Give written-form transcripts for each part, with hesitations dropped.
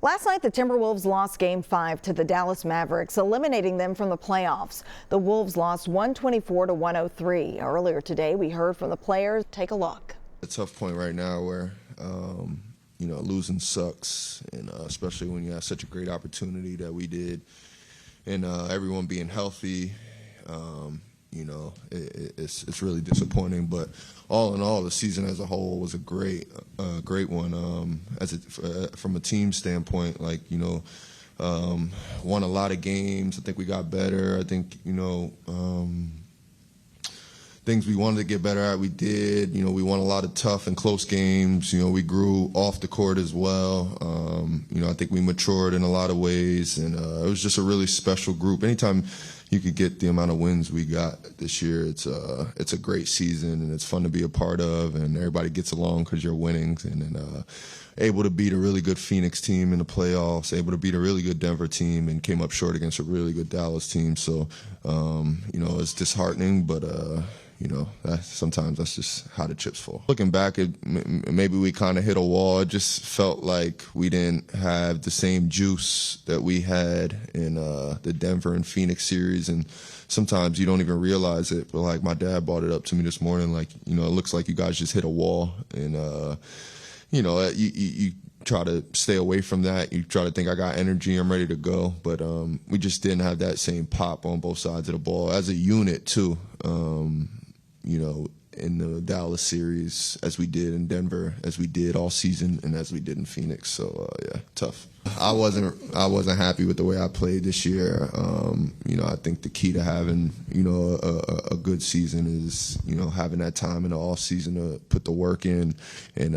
Last night, the Timberwolves lost Game 5 to the Dallas Mavericks, eliminating them from the playoffs. The Wolves lost 124-103. Earlier today, we heard from the players. Take a look. A tough point right now where, losing sucks, and especially when you have such a great opportunity that we did, and everyone being healthy. It's really disappointing, but all in all, the season as a whole was a great one. From a team standpoint, won a lot of games. I think we got better. I think things we wanted to get better at, we did. We won a lot of tough and close games. We grew off the court as well. I think we matured in a lot of ways, and it was just a really special group. Anytime you could get the amount of wins we got this year, it's a great season, and it's fun to be a part of, and everybody gets along because you're winning, and then able to beat a really good Phoenix team in the playoffs, able to beat a really good Denver team, and came up short against a really good Dallas team. So, it's disheartening, but sometimes that's just how the chips fall. Looking back, maybe we kind of hit a wall. It just felt like we didn't have the same juice that we had in the Denver and Phoenix series, and sometimes you don't even realize it. But like my dad brought it up to me this morning, it looks like you guys just hit a wall, and you try to stay away from that. You try to think, I got energy, I'm ready to go. But we just didn't have that same pop on both sides of the ball as a unit too. In the Dallas series, as we did in Denver, as we did all season, and as we did in Phoenix. So yeah, tough. I wasn't happy with the way I played this year. I think the key to having a good season is having that time in the off season to put the work in, and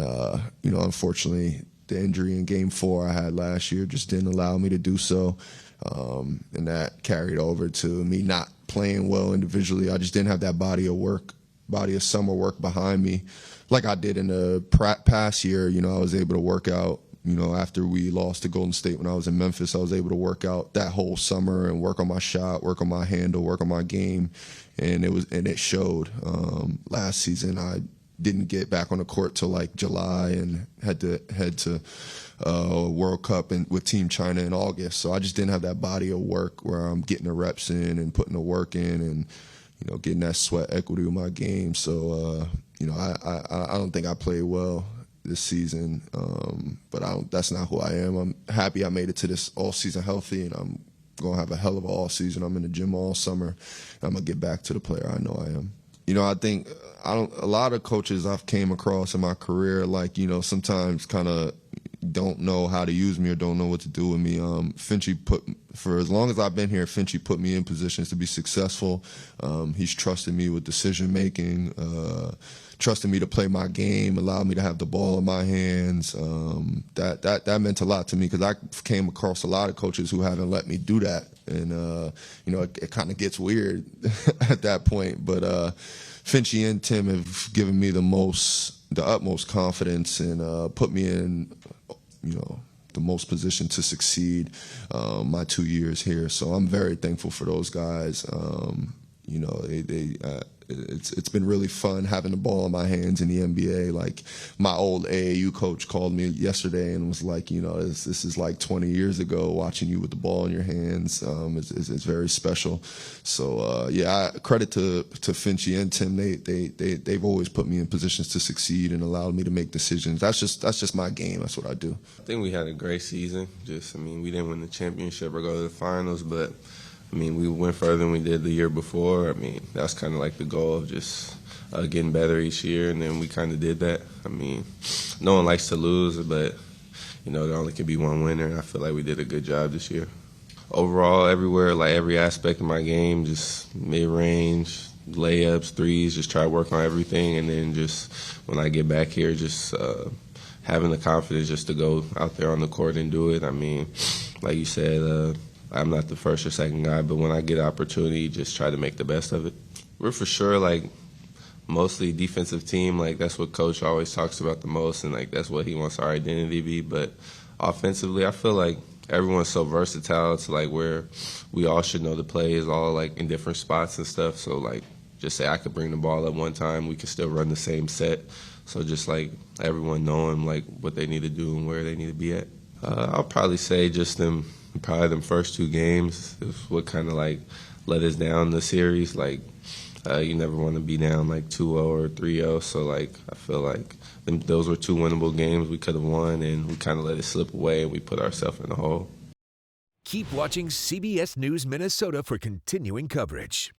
unfortunately the injury in Game 4 I had last year just didn't allow me to do so, and that carried over to me not playing well individually. I just didn't have that body of summer work behind me like I did in the past year. I was able to work out, after we lost to Golden State when I was in Memphis. I was able to work out that whole summer and work on my shot, work on my handle, work on my game, and it showed. Last season I didn't get back on the court till like July and had to head to World Cup with Team China in August. So I just didn't have that body of work where I'm getting the reps in and putting the work in and getting that sweat equity with my game. So I don't think I played well this season, but that's not who I am. I'm happy I made it to this all season healthy, and I'm gonna have a hell of an all season. I'm in the gym all summer, and I'm gonna get back to the player I know I am. I think a lot of coaches I've came across in my career, sometimes kind of don't know how to use me or don't know what to do with me. Finchie for as long as I've been here, Finchie put me in positions to be successful. He's trusted me with decision making, trusted me to play my game, allowed me to have the ball in my hands. That meant a lot to me, because I came across a lot of coaches who haven't let me do that, and it kind of gets weird at that point. But Finchie and Tim have given me the utmost confidence, and put me in the most position to succeed my 2 years here. So I'm very thankful for those guys. It's been really fun having the ball in my hands in the NBA. Like, my old AAU coach called me yesterday and was like, this is like 20 years ago, watching you with the ball in your hands. It's very special. So credit to Finchie and Tim. They've always put me in positions to succeed and allowed me to make decisions. That's just my game. That's what I do. I think we had a great season. We didn't win the championship or go to the finals, but we went further than we did the year before. That's kind of like the goal of just getting better each year, and then we kind of did that. No one likes to lose, but, there only can be one winner, and I feel like we did a good job this year. Overall, everywhere, every aspect of my game, just mid-range, layups, threes, just try to work on everything, and then just when I get back here, just having the confidence just to go out there on the court and do it. Like you said, I'm not the first or second guy, but when I get an opportunity, just try to make the best of it. We're for sure, mostly defensive team. That's what Coach always talks about the most, and, that's what he wants our identity to be. But offensively, I feel like everyone's so versatile to, where we all should know the plays, all, in different spots and stuff. So, just say I could bring the ball up one time, we could still run the same set. So just, everyone knowing, what they need to do and where they need to be at. I'll probably say just probably them first two games is what kind of like let us down the series. Like you never want to be down like 2-0 or 3-0. So like I feel like those were two winnable games we could have won, and we kind of let it slip away and we put ourselves in the hole. Keep watching CBS News Minnesota for continuing coverage.